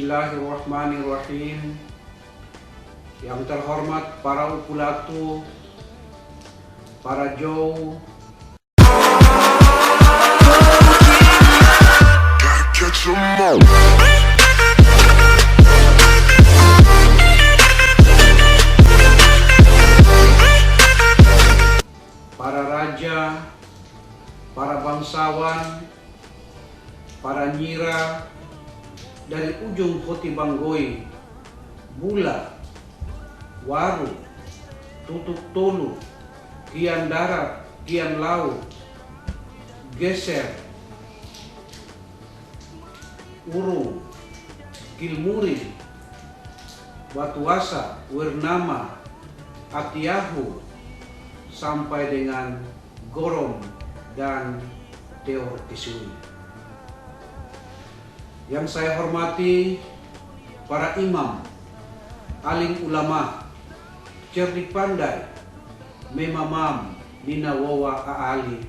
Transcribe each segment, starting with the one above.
Bismillahirrahmanirrahim. Yang terhormat para upulatu, para jow, para raja, para bangsawan, para nyira dari ujung Koti Banggoi, Bula, Waru, Tutuk Tolu, Kian Darat, Kian Laut, Geser, Urung, Kilmuri, Batuasa, Wirnama, Atiahu, sampai dengan Gorom dan Teor Kisui. Yang saya hormati para imam, alim ulama, cerdik pandai, memamam, ninawawa aali,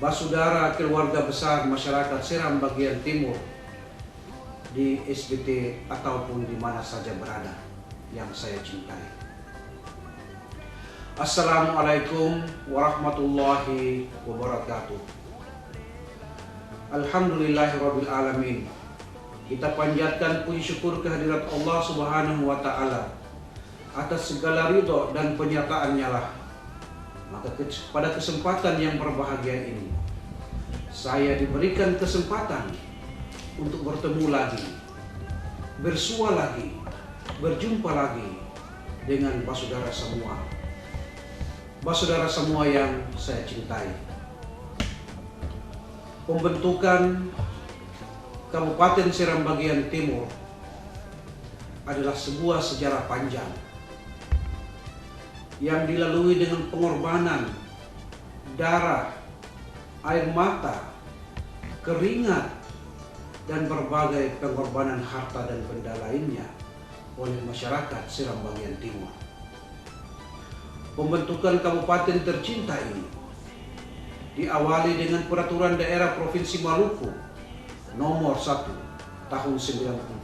basudara keluarga besar masyarakat Seram bagian timur di SBT ataupun di mana saja berada yang saya cintai. Assalamualaikum warahmatullahi wabarakatuh. Alhamdulillahirrabbilalamin. Kita panjatkan puji syukur kehadirat Allah Subhanahu wa Ta'ala atas segala ridho dan penyertaannya lah. Maka pada kesempatan yang berbahagia ini, saya diberikan kesempatan untuk bertemu lagi, bersua lagi, berjumpa lagi dengan basudara semua yang saya cintai. Pembentukan Kabupaten Seram bagian Timur adalah sebuah sejarah panjang yang dilalui dengan pengorbanan darah, air mata, keringat, dan berbagai pengorbanan harta dan benda lainnya oleh masyarakat Seram bagian Timur. Pembentukan kabupaten tercinta ini diawali dengan Peraturan Daerah Provinsi Maluku Nomor 1 Tahun 97,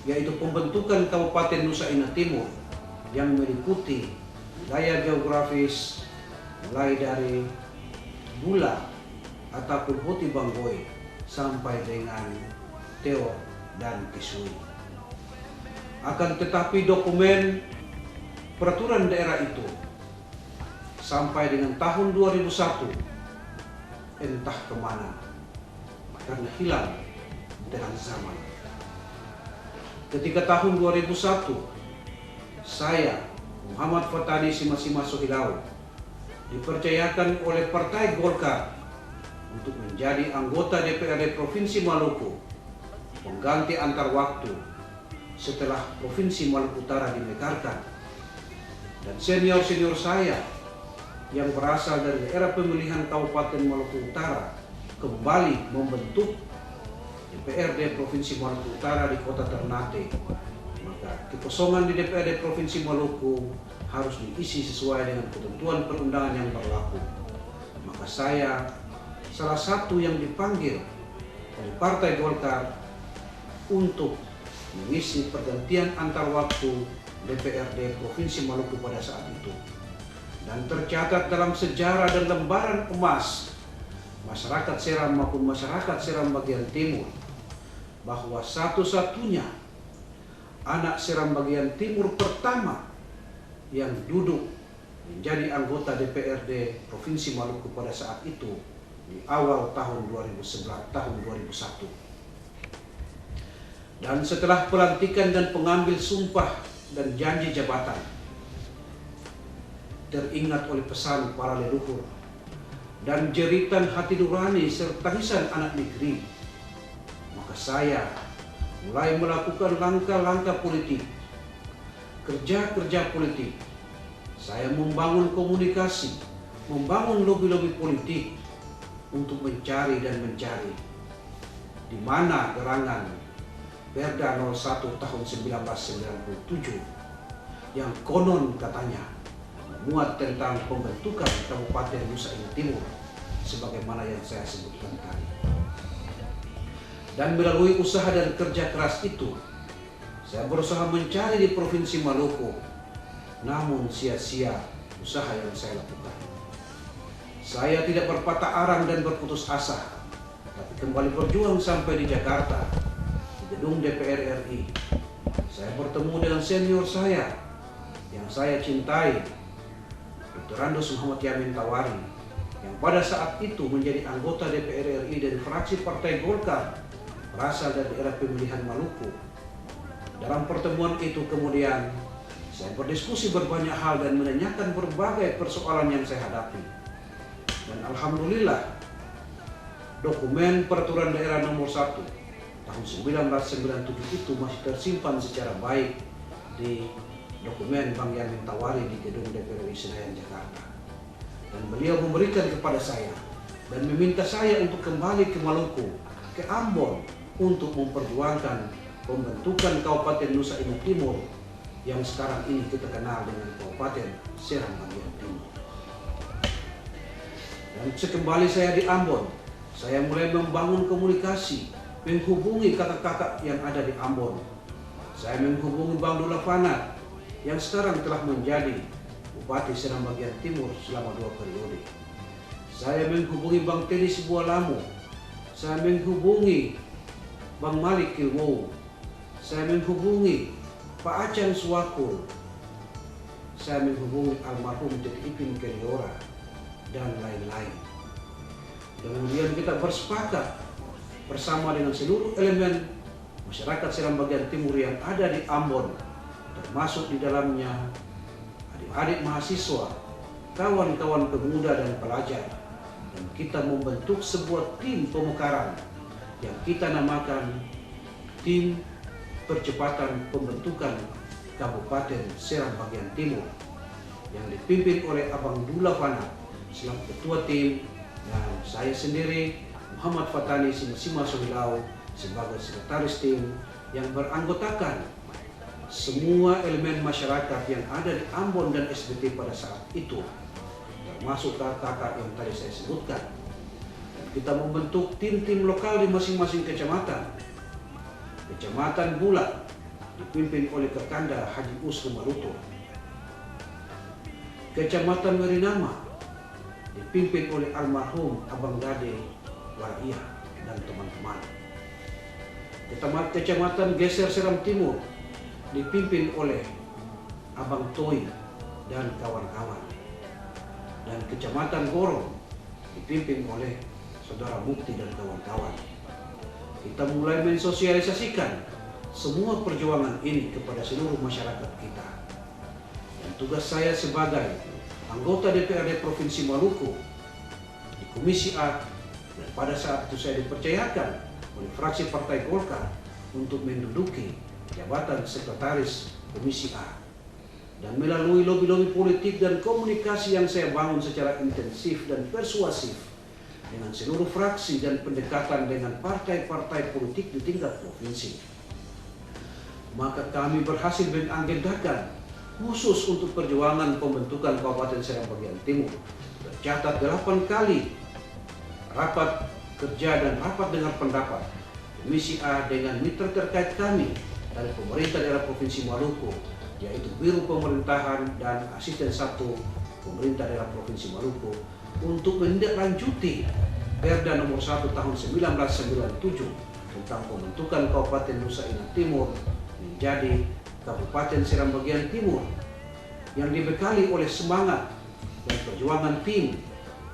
yaitu pembentukan Kabupaten Nusa Indah Timur yang meliputi wilayah geografis mulai dari Bula ataupun Koti Banggoi sampai dengan Teor dan Kisui. Akan tetapi dokumen peraturan daerah itu sampai dengan tahun 2001 entah kemana karena hilang dengan zaman. Ketika tahun 2001 saya Muhammad Fatani Simasima Sohilau dipercayakan oleh Partai Golkar untuk menjadi anggota DPRD Provinsi Maluku pengganti antar waktu setelah Provinsi Maluku Utara dimekarkan, dan senior-senior saya yang berasal dari daerah pemilihan Kabupaten Maluku Utara kembali membentuk DPRD Provinsi Maluku Utara di Kota Ternate. Maka kekosongan di DPRD Provinsi Maluku harus diisi sesuai dengan ketentuan perundangan yang berlaku. Maka saya salah satu yang dipanggil oleh Partai Golkar untuk mengisi pergantian antar waktu DPRD Provinsi Maluku pada saat itu. Dan tercatat dalam sejarah dan lembaran emas masyarakat Seram maupun masyarakat Seram bagian Timur bahwa satu-satunya anak Seram bagian Timur pertama yang duduk menjadi anggota DPRD Provinsi Maluku pada saat itu di awal tahun 2001. Dan setelah pelantikan dan pengambil sumpah dan janji jabatan, teringat oleh pesan para leluhur dan jeritan hati nurani serta hisan anak negeri, maka saya mulai melakukan langkah-langkah politik, kerja-kerja politik. Saya membangun komunikasi, membangun lobi-lobi politik untuk mencari di mana gerangan Perda 01 tahun 1997 yang konon katanya memuat tentang pembentukan Kabupaten Nusa Indah Timur sebagaimana yang saya sebutkan tadi. Dan melalui usaha dan kerja keras itu, saya berusaha mencari di Provinsi Maluku, namun sia-sia usaha yang saya lakukan. Saya tidak berpatah arang dan berputus asa, tapi kembali berjuang sampai di Jakarta, di gedung DPR RI. Saya bertemu dengan senior saya, yang saya cintai, Dr. Randus Muhammad Yamin Tawari, yang pada saat itu menjadi anggota DPR RI dari fraksi Partai Golkar, berasal dari daerah pemilihan Maluku. Dalam pertemuan itu kemudian saya berdiskusi berbanyak hal dan menanyakan berbagai persoalan yang saya hadapi. Dan alhamdulillah, dokumen Peraturan Daerah Nomor 1 tahun 1997 itu masih tersimpan secara baik di dokumen Bang Yamin Tawari di gedung DPR RI Senayan, Jakarta. Dan beliau memberikan kepada saya dan meminta saya untuk kembali ke Maluku, ke Ambon, untuk memperjuangkan pembentukan Kabupaten Nusa Indah Timur yang sekarang ini kita kenal dengan Kabupaten Serang bagian Timur. Dan sekembali saya di Ambon, saya mulai membangun komunikasi, menghubungi kakak-kakak yang ada di Ambon. Saya menghubungi Bang Dula Fanat yang sekarang telah menjadi Bupati Serang bagian Timur selama 2 periode. Saya menghubungi Bang Teddy Sibualamu. Saya menghubungi Bang Malik Kilwow. Saya menghubungi Pak Acan Suwakul. Saya menghubungi almarhum Teti Ipin Keliora dan lain-lain. Kemudian kita bersepakat bersama dengan seluruh elemen masyarakat Serang bagian Timur yang ada di Ambon, termasuk di dalamnya adik-adik mahasiswa, kawan-kawan pemuda dan pelajar, dan kita membentuk sebuah tim pemekaran yang kita namakan Tim Percepatan Pembentukan Kabupaten Serang bagian Timur, yang dipimpin oleh Abang Dula Fanat selaku ketua tim, dan saya sendiri Muhammad Fatani Simasima Sohilau sebagai sekretaris tim yang beranggotakan semua elemen masyarakat yang ada di Ambon dan SBT pada saat itu, termasuk kakak-kakak yang tadi saya sebutkan. Dan kita membentuk tim-tim lokal di masing-masing kecamatan. Kecamatan Bulak dipimpin oleh Kakanda Haji Usnu Maruto. Kecamatan Merinama dipimpin oleh almarhum Abang Dade Waria dan teman-teman. Kecamatan Geser Seram Timur dipimpin oleh Abang Toi dan kawan-kawan. Dan Kecamatan Gorong dipimpin oleh Saudara Mukti dan kawan-kawan. Kita mulai mensosialisasikan semua perjuangan ini kepada seluruh masyarakat kita. Dan tugas saya sebagai anggota DPRD Provinsi Maluku di Komisi A, dan pada saat itu saya dipercayakan oleh fraksi Partai Golkar untuk menduduki jabatan sekretaris Komisi A. Dan melalui lobi-lobi politik dan komunikasi yang saya bangun secara intensif dan persuasif dengan seluruh fraksi dan pendekatan dengan partai-partai politik di tingkat provinsi, maka kami berhasil mengagendakan khusus untuk perjuangan pembentukan Kabupaten Serang bagian Timur. Tercatat 8 kali rapat kerja dan rapat dengar pendapat Komisi A dengan mitra terkait kami dari pemerintah daerah Provinsi Maluku, yaitu Biro Pemerintahan dan Asisten 1 Pemerintah Daerah Provinsi Maluku, untuk menindaklanjuti Perda Nomor 1 tahun 1997 tentang pembentukan Kabupaten Nusa Indah Timur menjadi Kabupaten Serang bagian Timur, yang dibekali oleh semangat dan perjuangan tim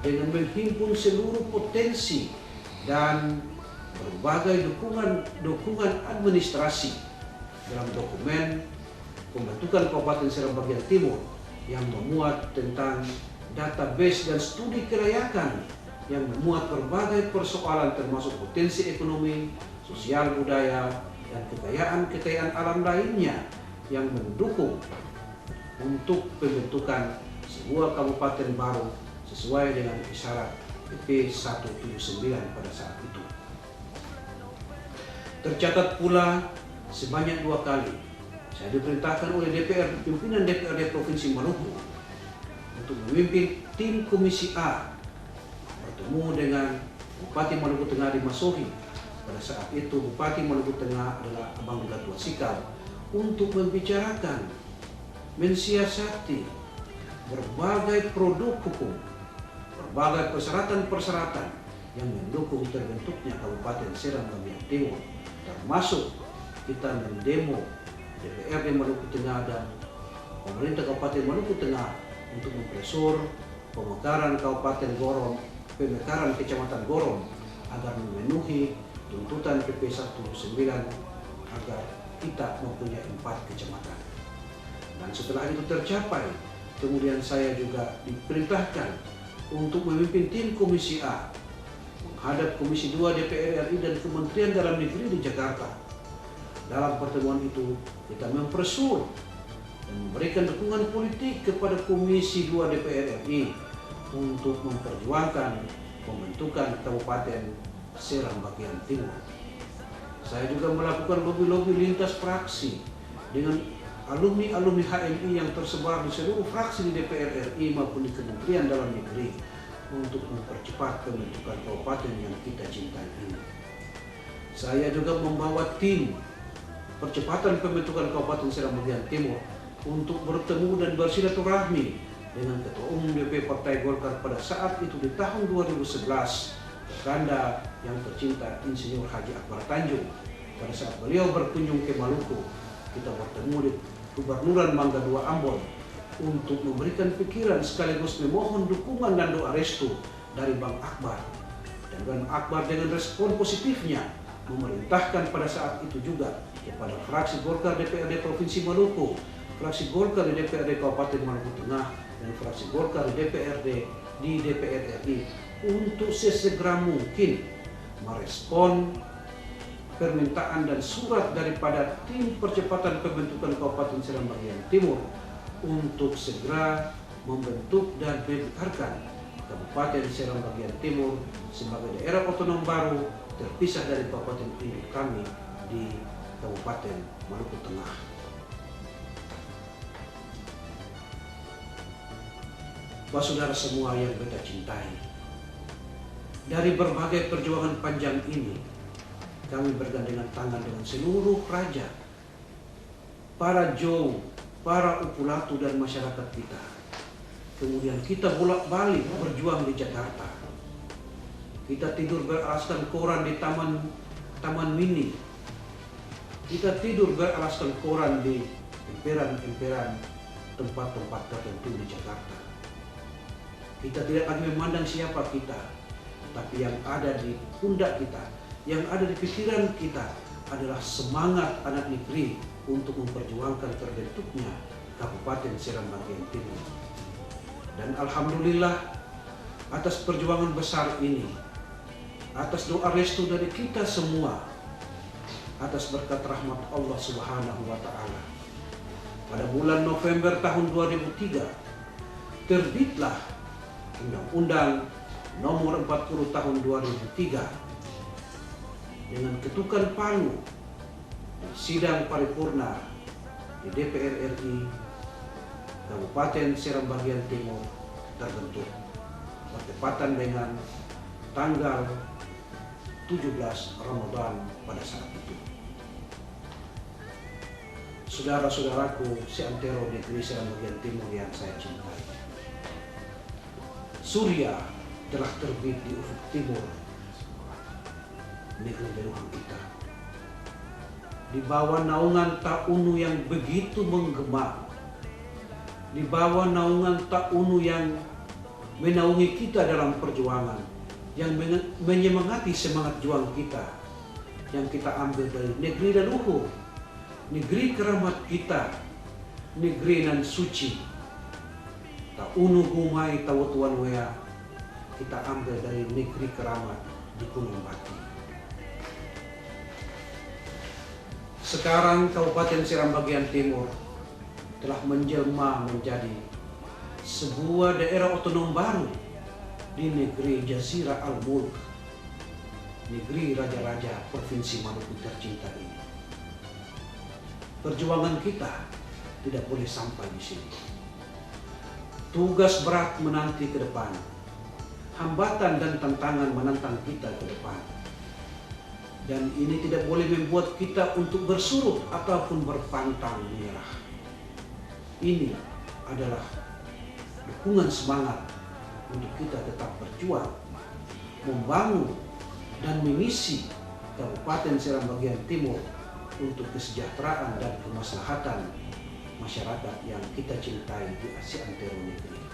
dengan menghimpun seluruh potensi dan berbagai dukungan administrasi dalam dokumen pembentukan Kabupaten Serang bagian Timur yang memuat tentang database dan studi kelayakan yang memuat berbagai persoalan termasuk potensi ekonomi, sosial budaya, dan kekayaan alam lainnya yang mendukung untuk pembentukan sebuah kabupaten baru sesuai dengan isyarat PP 179 pada saat itu. Tercatat pula sebanyak 2 kali saya diperintahkan oleh pimpinan DPRD Provinsi Maluku untuk memimpin tim Komisi A bertemu dengan Bupati Maluku Tengah Dimas Sohi Pada saat itu Bupati Maluku Tengah adalah Abang Datua Sikal untuk membicarakan, mensiasati berbagai produk hukum, berbagai persyaratan-persyaratan yang mendukung terbentuknya Kabupaten Seram bagian Timur, termasuk kita mendemo DPRD Maluku Tengah dan pemerintah Kabupaten Maluku Tengah untuk mempresur pemekaran Kabupaten Gorom, pemekaran Kecamatan Gorom agar memenuhi tuntutan PP 19 agar kita mempunyai 4 kecamatan. Dan setelah itu tercapai, kemudian saya juga diperintahkan untuk memimpin tim Komisi A menghadap Komisi 2 DPR RI dan Kementerian Dalam Negeri di Jakarta. Dalam pertemuan itu kita mempresur dan memberikan dukungan politik kepada Komisi 2 DPR RI untuk memperjuangkan pembentukan Kabupaten Seram bagian Timur. Saya juga melakukan lobby-lobby lintas fraksi dengan alumni-alumni HMI yang tersebar di seluruh fraksi di DPR RI maupun di Kementerian Dalam Negeri untuk mempercepat pembentukan kabupaten yang kita cintai ini. Saya juga membawa tim percepatan pembentukan Kabupaten Seram bagian Timur untuk bertemu dan bersilaturahmi dengan Ketua Umum DP Partai Golkar pada saat itu di tahun 2011, Kanda yang tercinta Insinyur Haji Akbar Tanjung. Pada saat beliau berkunjung ke Maluku, kita bertemu di Gubernuran Mangga II Ambon untuk memberikan pikiran sekaligus memohon dukungan dan doa restu dari Bang Akbar. Dan Bang Akbar dengan respon positifnya memerintahkan pada saat itu juga kepada fraksi Golkar DPRD Provinsi Maluku, fraksi Golkar di DPRD Kabupaten Maluku Tengah, dan fraksi Golkar di DPRD di DPR RI untuk sesegera mungkin merespon permintaan dan surat daripada tim percepatan pembentukan Kabupaten Seram bagian Timur untuk segera membentuk dan menyegarkan Kabupaten Seram bagian Timur sebagai daerah otonom baru terpisah dari kabupaten induk kami di Kabupaten Maluku Tengah. Bapak saudara semua yang beta cintai, dari berbagai perjuangan panjang ini, kami bergandengan tangan dengan seluruh raja, para Jawa, para Upulatu dan masyarakat kita. Kemudian kita bolak-balik berjuang di Jakarta. Kita tidur beralaskan koran di Taman Mini. Kita tidur beralaskan koran di emperan-emperan tempat-tempat tertentu di Jakarta. Kita tidak lagi memandang siapa kita, tapi yang ada di pundak kita, yang ada di pikiran kita adalah semangat anak negeri untuk memperjuangkan terbentuknya Kabupaten Seram bagian Timur. Dan alhamdulillah atas perjuangan besar ini, atas doa restu dari kita semua, atas berkat rahmat Allah Subhanahu wa Ta'ala, pada bulan November tahun 2003 terbitlah Undang-Undang Nomor 40 Tahun 2003 dengan ketukan palu di sidang paripurna di DPR RI, Kabupaten Seram bagian Timur terbentuk bertepatan dengan tanggal 17 Ramadan pada saat itu. Saudara-saudaraku seantero negeri Seram bagian Timur yang saya cintai, surya telah terbit di ufuk timur negeri leluhur kita. Di bawah naungan Taunu yang begitu menggema, di bawah naungan Taunu yang menaungi kita dalam perjuangan, yang menyemangati semangat juang kita, yang kita ambil dari negeri leluhur, negeri keramat kita, negeri nan suci. Taunu gumai tawutuan wea, kita ambil dari negeri keramat di Gunung Batu. Sekarang Kabupaten Seram bagian Timur telah menjelma menjadi sebuah daerah otonom baru di negeri Jazirah Al-Mulk, negeri raja-raja Provinsi Maluku tercinta ini. Perjuangan kita tidak boleh sampai di sini. Tugas berat menanti ke depan, hambatan dan tantangan menantang kita ke depan. Dan ini tidak boleh membuat kita untuk bersurut ataupun berpantang menyerah. Ini adalah dukungan semangat untuk kita tetap berjuang, membangun dan mengisi Kabupaten Seram bagian Timur untuk kesejahteraan dan kemaslahatan masyarakat yang kita cintai di Asia Antero negeri.